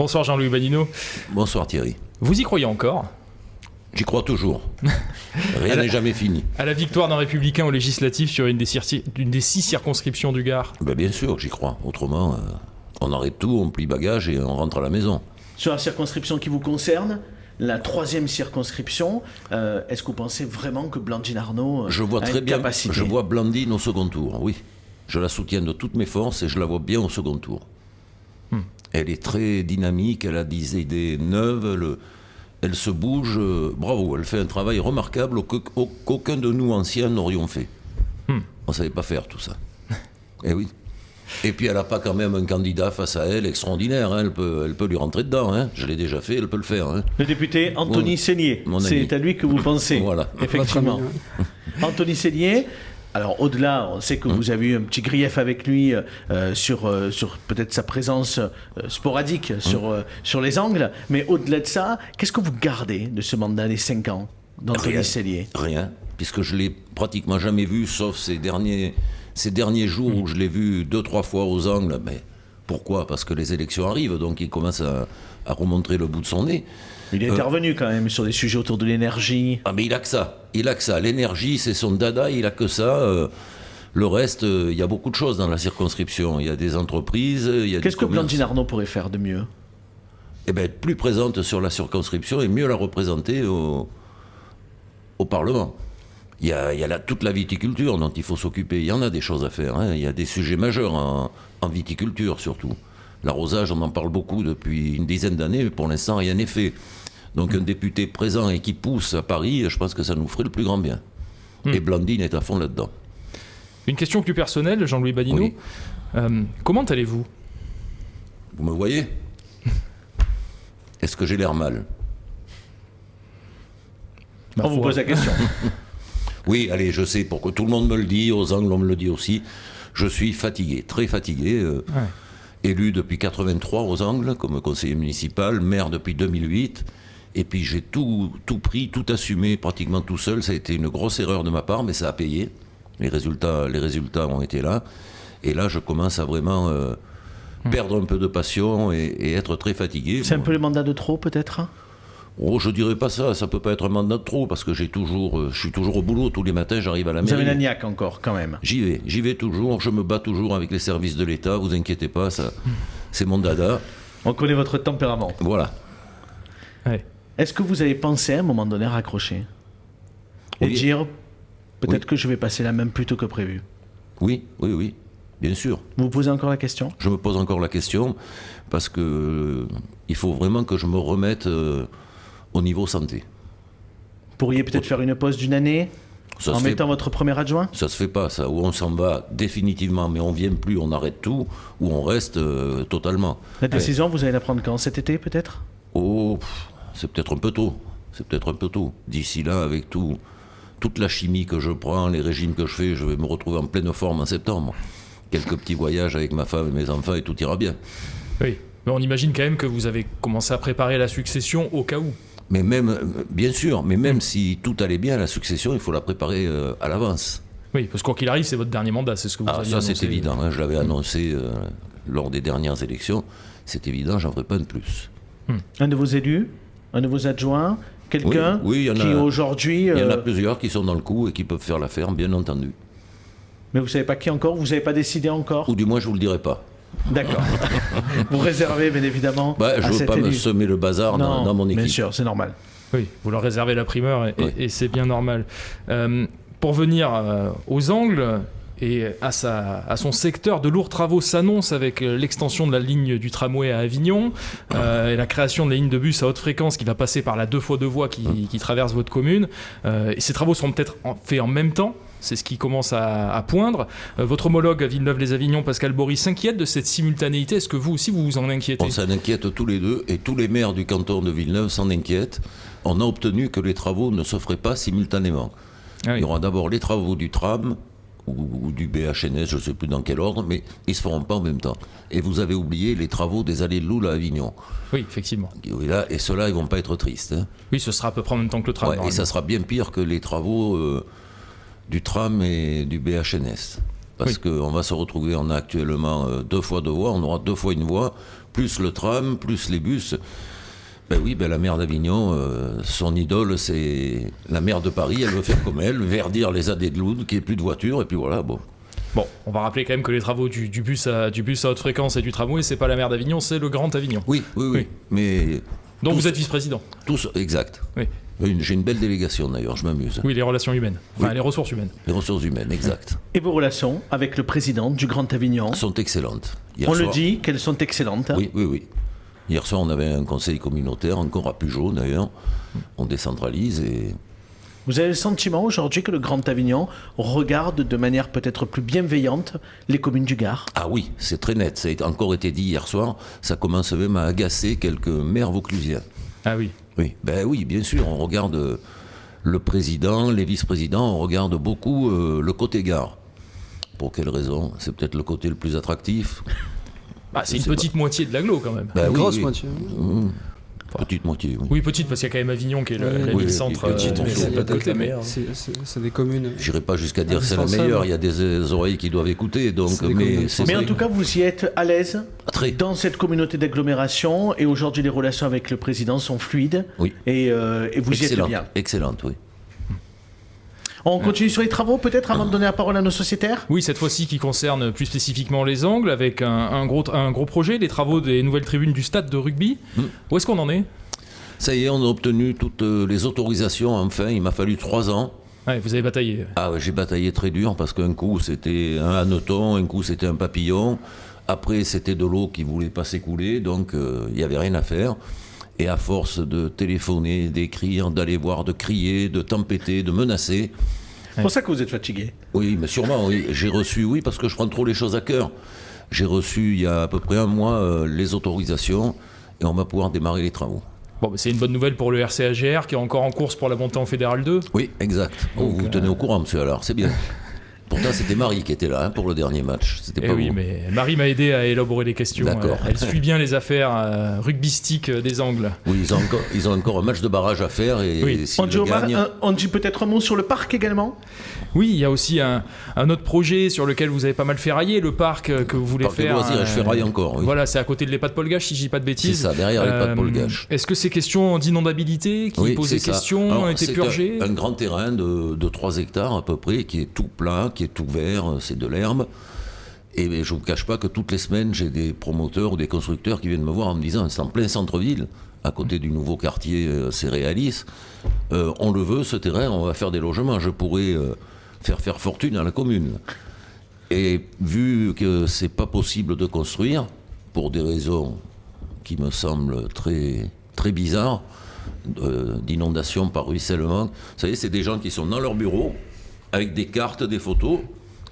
Bonsoir Jean-Louis Badinot. Bonsoir Thierry. Vous y croyez encore ? J'y crois toujours. Rien n'est jamais fini. À la victoire d'un républicain aux législatives sur une des 6 circonscriptions du Gard ? Bien sûr que j'y crois. Autrement, on arrête tout, on plie bagage et on rentre à la maison. Sur la circonscription qui vous concerne, la 3e circonscription, est-ce que vous pensez vraiment que Blandine Arnault je vois a très une bien, capacité ? Je vois Blandine au second tour, oui. Je la soutiens de toutes mes forces et je la vois bien au second tour. Elle est très dynamique, elle a des idées neuves, elle se bouge, bravo, elle fait un travail remarquable qu'aucun de nous anciens n'aurions fait. On ne savait pas faire tout ça. Eh oui. Et puis elle n'a pas quand même un candidat face à elle extraordinaire, hein. Elle peut lui rentrer dedans, hein. Je l'ai déjà fait, elle peut le faire. Hein. Le député Anthony Seigné, c'est à lui que vous pensez. Voilà. Effectivement. Anthony Seigné. Alors au-delà, on sait que vous avez eu un petit grief avec lui sur peut-être sa présence sporadique sur les angles, mais au-delà de ça, qu'est-ce que vous gardez de ce mandat des 5 ans d'Anthony Seigné ? Rien, puisque je ne l'ai pratiquement jamais vu, sauf ces derniers jours où je l'ai vu 2-3 fois aux angles. Mais pourquoi ? Parce que les élections arrivent, donc il commence à remontrer le bout de son nez. Il est intervenu quand même sur des sujets autour de l'énergie. Ah mais il a que ça. L'énergie, c'est son dada, il a que ça. Le reste, il y a beaucoup de choses dans la circonscription. Il y a des entreprises, il y a Qu'est-ce des que commerces. Blandine Arnault pourrait faire de mieux ? Être plus présente sur la circonscription et mieux la représenter au Parlement. Il y a toute la viticulture dont il faut s'occuper. Il y en a des choses à faire. Hein. Il y a des sujets majeurs en viticulture surtout. L'arrosage, on en parle beaucoup depuis une dizaine d'années, mais pour l'instant, rien n'est fait. Donc un député présent et qui pousse à Paris, je pense que ça nous ferait le plus grand bien. Et Blandine est à fond là-dedans. Une question plus personnelle, Jean-Louis Badinot. Oui. Comment allez-vous ? Vous me voyez ? Est-ce que j'ai l'air mal ? On vous pose la question. Oui, allez, je sais, pour que tout le monde me le dise, aux angles on me le dit aussi, je suis fatigué, très fatigué. Élu depuis 83 aux angles, comme conseiller municipal, maire depuis 2008. Et puis j'ai tout pris, tout assumé, pratiquement tout seul. Ça a été une grosse erreur de ma part, mais ça a payé. Les résultats ont été là. Et là, je commence à vraiment perdre un peu de passion et être très fatigué. C'est un peu le mandat de trop, peut-être ? Oh, je dirais pas ça. Ça peut pas être un mandat de trop, parce que je suis toujours au boulot. Tous les matins, j'arrive à la mairie. Vous avez la niaque encore, quand même ? J'y vais toujours. Je me bats toujours avec les services de l'État. Vous inquiétez pas, ça, c'est mon dada. On connaît votre tempérament. Voilà. Ouais. Est-ce que vous avez pensé à un moment donné à raccrocher ? Et dire, peut-être que je vais passer la même plus tôt que prévu ? Oui, bien sûr. Vous vous posez encore la question ? Je me pose encore la question, parce que il faut vraiment que je me remette au niveau santé. Vous pourriez peut-être faire une pause d'1 année en mettant votre premier adjoint ? Ça se fait pas, ça. Ou on s'en va définitivement, mais on vient plus, on arrête tout, ou on reste totalement. La décision, vous allez la prendre quand ? Cet été, peut-être ? C'est peut-être un peu tôt. D'ici là, avec toute la chimie que je prends, les régimes que je fais, je vais me retrouver en pleine forme en septembre. Quelques petits voyages avec ma femme et mes enfants et tout ira bien. Oui, mais on imagine quand même que vous avez commencé à préparer la succession au cas où. Mais même, bien sûr, mais même si tout allait bien, la succession, il faut la préparer à l'avance. Oui, parce que quoi qu'il arrive, c'est votre dernier mandat, c'est ce que vous avez annoncé. Ça c'est évident, hein, je l'avais annoncé lors des dernières élections. C'est évident, j'en ferai pas de plus. Un de vos élus ? Un de vos adjoints ? Quelqu'un qui aujourd'hui... Il y en a plusieurs qui sont dans le coup et qui peuvent faire l'affaire, bien entendu. Mais vous ne savez pas qui encore ? Vous n'avez pas décidé encore ? Ou du moins, je ne vous le dirai pas. D'accord. Vous réservez, bien évidemment, je ne veux pas me semer le bazar dans mon équipe. Bien sûr, c'est normal. Oui, vous leur réservez la primeur et c'est bien normal. Pour venir aux angles... Et à son secteur, de lourds travaux s'annoncent avec l'extension de la ligne du tramway à Avignon et la création de la ligne de bus à haute fréquence qui va passer par la 2x2 voies qui traverse votre commune. Et ces travaux seront peut-être faits en même temps. C'est ce qui commence à poindre. Votre homologue à Villeneuve-les-Avignon, Pascal Bory, s'inquiète de cette simultanéité. Est-ce que vous aussi, vous vous en inquiétez ? On s'en inquiète tous les deux et tous les maires du canton de Villeneuve s'en inquiètent. On a obtenu que les travaux ne se feraient pas simultanément. Ah oui. Il y aura d'abord les travaux du tram ou du BHNS, je ne sais plus dans quel ordre, mais ils ne se feront pas en même temps. Et vous avez oublié les travaux des allées de Loul à Avignon. Oui, effectivement. Et ceux-là, ils ne vont pas être tristes. Hein. Oui, ce sera à peu près en même temps que le tram. Et ça sera bien pire que les travaux du tram et du BHNS. parce qu'on va se retrouver, on a actuellement 2 fois 2 voies, on aura 2 fois une voie, plus le tram, plus les bus. La maire d'Avignon, son idole, c'est la maire de Paris, elle veut faire comme elle, verdir les allées de Loudun, qu'il n'y ait plus de voitures, et puis voilà, bon. Bon, on va rappeler quand même que les travaux du bus à haute fréquence et du tramway, c'est pas la maire d'Avignon, c'est le Grand Avignon. Oui. Mais... Donc vous êtes vice-président. Exact. Oui. J'ai une belle délégation d'ailleurs, je m'amuse. Oui, les relations humaines. Enfin, les ressources humaines. Les ressources humaines, exact. Et vos relations avec le président du Grand Avignon sont excellentes. Le dit qu'elles sont excellentes. Oui. Hier soir, on avait un conseil communautaire, encore à Pujol d'ailleurs. On décentralise et... Vous avez le sentiment aujourd'hui que le Grand Avignon regarde de manière peut-être plus bienveillante les communes du Gard? Ah oui, c'est très net. Ça a encore été dit hier soir. Ça commence même à agacer quelques maires vauclusiens. Ah oui. Oui, bien sûr. On regarde le président, les vice-présidents, on regarde beaucoup le côté Gard. Pour quelle raison? C'est peut-être le côté le plus attractif. C'est une petite moitié de l'agglo quand même. Une grosse moitié. Petite moitié, oui. Oui, petite, parce qu'il y a quand même Avignon qui est la ville-centre. Petite, mais c'est de côté, mais... C'est des communes. J'irai pas jusqu'à dire que c'est la meilleure, il y a des oreilles qui doivent écouter. Donc, mais en tout cas, vous y êtes à l'aise dans cette communauté d'agglomération, et aujourd'hui, les relations avec le président sont fluides. Oui. Et vous y êtes bien. Excellente, oui. On continue sur les travaux peut-être avant de donner la parole à nos sociétaires? Oui, cette fois-ci qui concerne plus spécifiquement les angles, avec un gros projet, les travaux des nouvelles tribunes du stade de rugby. Où est-ce qu'on en est? Ça y est, on a obtenu toutes les autorisations, enfin, il m'a fallu 3 ans. Ouais, vous avez bataillé. Ah ouais, j'ai bataillé très dur parce qu'un coup c'était un hanneton, un coup c'était un papillon, après c'était de l'eau qui voulait pas s'écouler, donc il n'y avait rien à faire. Et à force de téléphoner, d'écrire, d'aller voir, de crier, de tempêter, de menacer. C'est pour ça que vous êtes fatigué. Oui, mais sûrement, oui. J'ai reçu, parce que je prends trop les choses à cœur. J'ai reçu il y a à peu près 1 mois les autorisations et on va pouvoir démarrer les travaux. Bon, c'est une bonne nouvelle pour le RCAGR qui est encore en course pour la montée en Fédéral 2. Oui, exact. Vous vous tenez au courant, monsieur, alors, c'est bien. Pourtant, c'était Marie qui était là pour le dernier match. C'était pas oui, vous. Mais Marie m'a aidé à élaborer les questions. D'accord. Elle suit bien les affaires rugbystiques des angles. Oui, ils ont encore un match de barrage à faire. Et on dit peut-être un mot sur le parc également? Oui, il y a aussi un autre projet sur lequel vous avez pas mal ferraillé, le parc que vous voulez faire. Je ferraille encore. Oui. Voilà, c'est à côté de l'EHPAD Paul Gache, si je dis pas de bêtises. C'est ça, derrière l'EHPAD Paul Gache. Est-ce que ces questions d'inondabilité qui posaient question ont été purgées? Un grand terrain de 3 hectares à peu près, qui est tout plat, qui est tout vert, c'est de l'herbe. Et je ne vous cache pas que toutes les semaines, j'ai des promoteurs ou des constructeurs qui viennent me voir en me disant, c'est en plein centre-ville, à côté du nouveau quartier Céréalis, on le veut ce terrain, on va faire des logements, je pourrais faire fortune à la commune. Et vu que c'est pas possible de construire, pour des raisons qui me semblent très, très bizarres, d'inondation par ruissellement, vous savez, c'est des gens qui sont dans leur bureau, avec des cartes, des photos,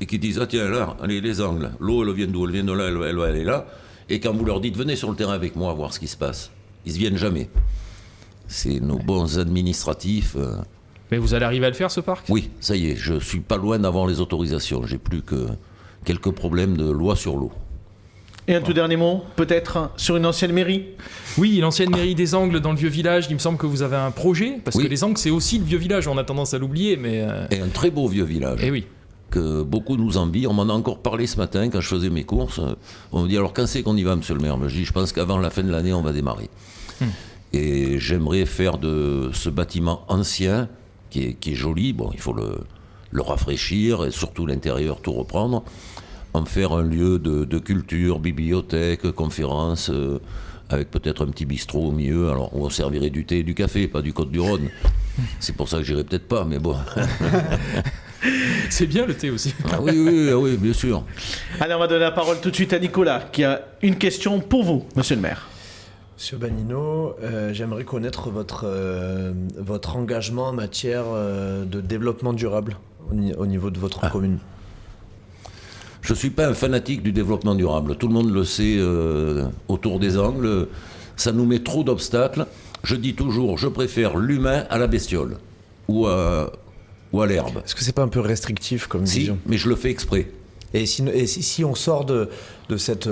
et qui disent, ah tiens, là, allez, les angles, l'eau, elle vient d'où? Elle vient de là, elle va aller là. Et quand vous leur dites, venez sur le terrain avec moi, voir ce qui se passe, ils ne viennent jamais. C'est nos bons administratifs. Mais vous allez arriver à le faire, ce parc? Oui, ça y est, je suis pas loin d'avoir les autorisations. J'ai plus que quelques problèmes de loi sur l'eau. Et un tout dernier mot, peut-être, sur une ancienne mairie? Oui, l'ancienne mairie des Angles dans le vieux village, il me semble que vous avez un projet, parce que les Angles, c'est aussi le vieux village, on a tendance à l'oublier, mais... Et un très beau vieux village. Et oui. Que beaucoup nous envient. On m'en a encore parlé ce matin quand je faisais mes courses. On me dit, alors quand c'est qu'on y va, monsieur le maire? Je dis, je pense qu'avant la fin de l'année, on va démarrer. Et j'aimerais faire de ce bâtiment ancien, qui est joli, bon, il faut le rafraîchir, et surtout l'intérieur, tout reprendre, en faire un lieu de culture, bibliothèque, conférence, avec peut-être un petit bistrot au milieu, alors où on servirait du thé et du café, pas du Côte-du-Rhône. C'est pour ça que j'irai peut-être pas, mais bon... C'est bien le thé aussi. Ah oui, bien sûr. Allez, on va donner la parole tout de suite à Nicolas, qui a une question pour vous, monsieur le maire. Monsieur Banino, j'aimerais connaître votre engagement en matière de développement durable au niveau de votre commune. Je ne suis pas un fanatique du développement durable. Tout le monde le sait autour des Angles. Ça nous met trop d'obstacles. Je dis toujours, je préfère l'humain à la bestiole ou à l'herbe. Est-ce que c'est pas un peu restrictif comme vision? Si, mais je le fais exprès. Et si on sort de cette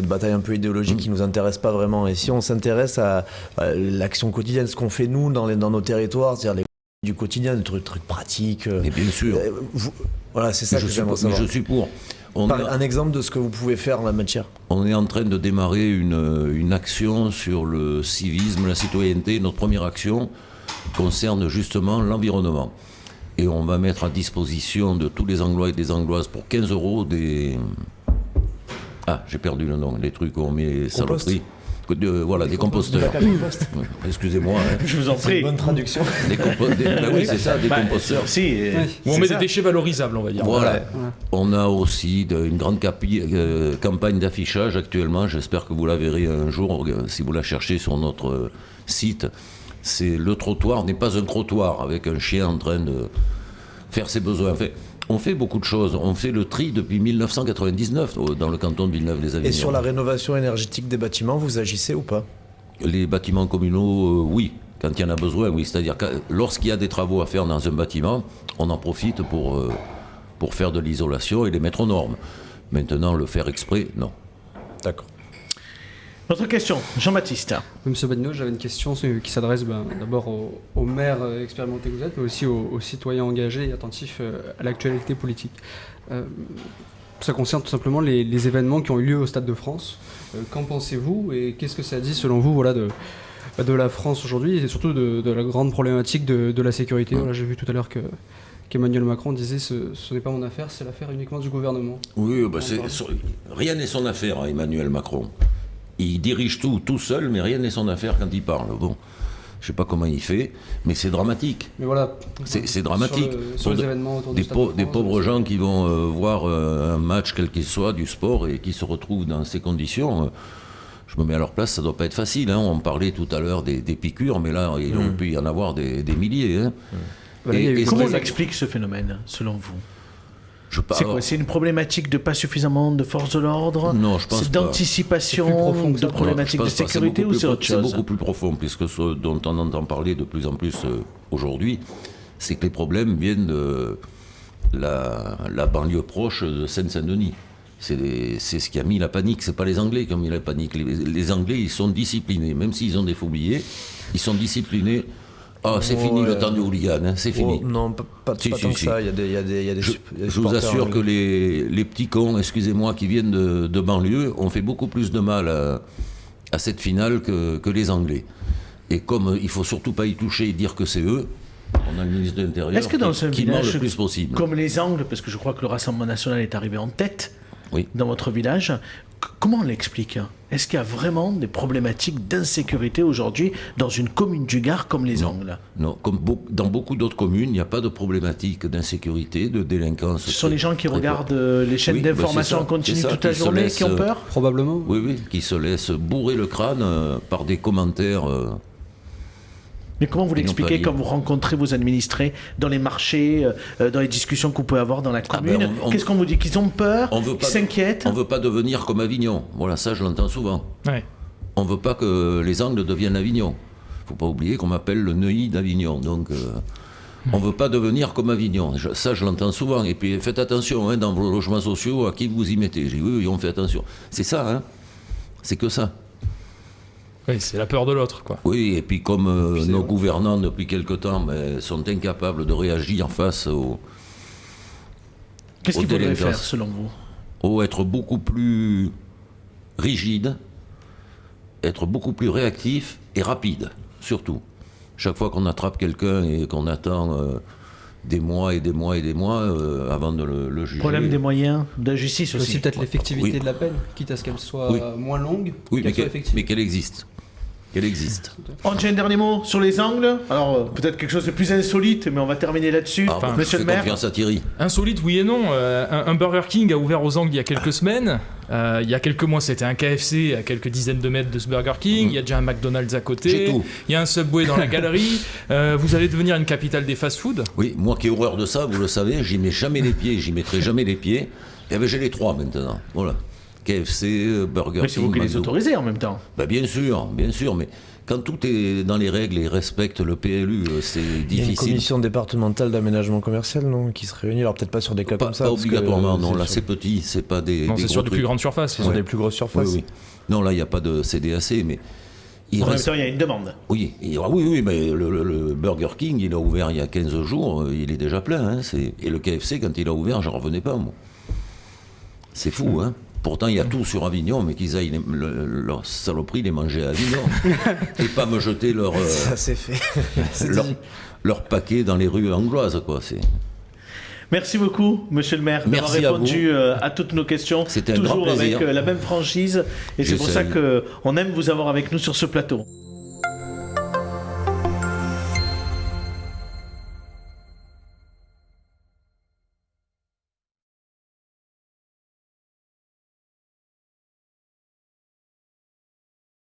bataille un peu idéologique qui nous intéresse pas vraiment, et si on s'intéresse à l'action quotidienne, ce qu'on fait nous dans nos territoires, c'est-à-dire du quotidien, des trucs pratiques. Mais bien sûr. Voilà, c'est ça que j'aimerais savoir. Je suis pour. Un exemple de ce que vous pouvez faire en la matière. On est en train de démarrer une action sur le civisme, la citoyenneté. Notre première action concerne justement l'environnement. Et on va mettre à disposition de tous les Anglois et des Angloises pour 15 € des... Ah, j'ai perdu le nom, les trucs où on met saloperies. Voilà, des composteurs. Excusez-moi. Je vous en C'est prie. une bonne traduction. Oui, c'est ça, des composteurs. Si, Où on met des déchets valorisables, on va dire. Voilà. Ouais. On a aussi une grande campagne d'affichage actuellement. J'espère que vous la verrez un jour si vous la cherchez sur notre site. C'est le trottoir n'est pas un crottoir avec un chien en train de faire ses besoins. En fait, on fait beaucoup de choses. On fait le tri depuis 1999 dans le canton de Villeneuve-les-Avignon. Et sur la rénovation énergétique des bâtiments, vous agissez ou pas? Les bâtiments communaux, oui. Quand il y en a besoin, oui. C'est-à-dire que lorsqu'il y a des travaux à faire dans un bâtiment, on en profite pour faire de l'isolation et les mettre aux normes. Maintenant, le faire exprès, non. D'accord. Autre question, Jean-Baptiste. Monsieur Badino, j'avais une question qui s'adresse d'abord aux maires expérimentés que vous êtes, mais aussi aux citoyens engagés et attentifs à l'actualité politique. Ça concerne tout simplement les événements qui ont eu lieu au Stade de France. Qu'en pensez-vous et qu'est-ce que ça dit selon vous de la France aujourd'hui et surtout de la grande problématique de la sécurité? Voilà, j'ai vu tout à l'heure qu'Emmanuel Macron disait ce n'est pas mon affaire, c'est l'affaire uniquement du gouvernement. Oui, rien n'est son affaire, hein, Emmanuel Macron. Il dirige tout seul, mais rien n'est son affaire quand il parle. Bon, je ne sais pas comment il fait, mais c'est dramatique. Mais voilà, c'est dramatique. Sur les événements autour du Stade de France, des pauvres gens qui vont voir un match, quel qu'il soit, du sport, et qui se retrouvent dans ces conditions. Je me mets à leur place, ça ne doit pas être facile. Hein. On parlait tout à l'heure des piqûres, mais là, il aurait pu y en avoir des milliers. Hein. Comment on explique ce phénomène, selon vous? C'est quoi? C'est une problématique de pas suffisamment de force de l'ordre? Non, je pense pas. C'est d'anticipation de problématiques de sécurité ou c'est autre chose? C'est beaucoup plus profond, puisque ce dont on entend parler de plus en plus aujourd'hui, c'est que les problèmes viennent de la banlieue proche de Seine-Saint-Denis. C'est ce qui a mis la panique, c'est pas les Anglais qui ont mis la panique. Les Anglais, ils sont disciplinés, même s'ils ont des faux billets, ils sont disciplinés. Ah, c'est fini le temps du hooligan, hein, c'est fini. Non, pas tant que ça. Il y a des je vous assure que les petits cons, excusez-moi, qui viennent de banlieue, ont fait beaucoup plus de mal à cette finale que les Anglais. Et comme il ne faut surtout pas y toucher et dire que c'est eux, on a le ministre de l'Intérieur qui ment le plus possible. Comme les Angles, parce que je crois que le Rassemblement national est arrivé en tête dans votre village, comment on l'explique? Est-ce qu'il y a vraiment des problématiques d'insécurité aujourd'hui dans une commune du Gard comme les Angles? Non, comme dans beaucoup d'autres communes, il n'y a pas de problématique d'insécurité, de délinquance. Ce sont les gens qui regardent les chaînes d'information en continu toute la journée qui ont peur? Probablement. Oui, qui se laissent bourrer le crâne par des commentaires. Mais comment vous l'expliquez quand vous rencontrez vos administrés dans les marchés, dans les discussions que vous pouvez avoir dans la commune? Qu'est-ce qu'on vous dit? Qu'ils ont peur? Qu'ils s'inquiètent? On ne veut pas devenir comme Avignon. Voilà, ça je l'entends souvent. Ouais. On ne veut pas que les Angles deviennent Avignon. Il ne faut pas oublier qu'on m'appelle le Neuilly d'Avignon. Donc on ne veut pas devenir comme Avignon. Ça je l'entends souvent. Et puis faites attention dans vos logements sociaux à qui vous y mettez. J'ai dit oui, on fait attention. C'est ça, hein. C'est que ça. Oui, c'est la peur de l'autre, quoi. Oui, et puis comme nos gouvernants, depuis quelque temps, sont incapables de réagir face aux Qu'est-ce qu'il faudrait faire, selon vous? Être beaucoup plus rigide, être beaucoup plus réactif et rapide, surtout. Chaque fois qu'on attrape quelqu'un et qu'on attend des mois et des mois et des mois avant de le juger. Problème des moyens, de la justice aussi. Peut-être l'effectivité de la peine, quitte à ce qu'elle soit moins longue, qu'elle soit effective. Mais qu'elle existe. Qu'elle existe. On tient un dernier mot sur les Angles. Alors, peut-être quelque chose de plus insolite, mais on va terminer là-dessus. Monsieur le maire. Confiance à Thierry. Insolite, oui et non. Un Burger King a ouvert aux Angles il y a quelques semaines. Il y a quelques mois, c'était un KFC à quelques dizaines de mètres de ce Burger King. Il y a déjà un McDonald's à côté. Il y a un Subway dans la galerie. Vous allez devenir une capitale des fast-food. Oui, moi qui ai horreur de ça, vous le savez, j'y mets jamais les pieds, j'y mettrai jamais les pieds. Et bien, j'ai les trois maintenant. Voilà. KFC, Burger King. Mais c'est vous qui les autorisez en même temps. Bien sûr, mais quand tout est dans les règles et respecte le PLU, c'est difficile. Il y a une commission départementale d'aménagement commercial, non, qui se réunit. Alors peut-être pas sur des cas comme ça. Pas obligatoirement, non. Là, c'est petit, c'est pas des. Non, c'est sur des plus grandes surfaces. Sur des plus grosses surfaces. Oui. Non, là, il n'y a pas de CDAC, mais En même temps, il y a une demande. Oui, oui, mais le Burger King, il a ouvert il y a 15 jours, il est déjà plein. Hein, et le KFC, quand il a ouvert, j'en revenais pas, moi. C'est fou, hein. Pourtant, il y a tout sur Avignon, mais qu'ils aillent leur saloperie les manger à Avignon. Et pas me jeter Ça c'est fait. leur paquet dans les rues angloises, quoi. Merci beaucoup, monsieur le maire, d'avoir répondu à toutes nos questions. C'était un grand plaisir. Toujours avec la même franchise. Et c'est pour ça qu'on aime vous avoir avec nous sur ce plateau.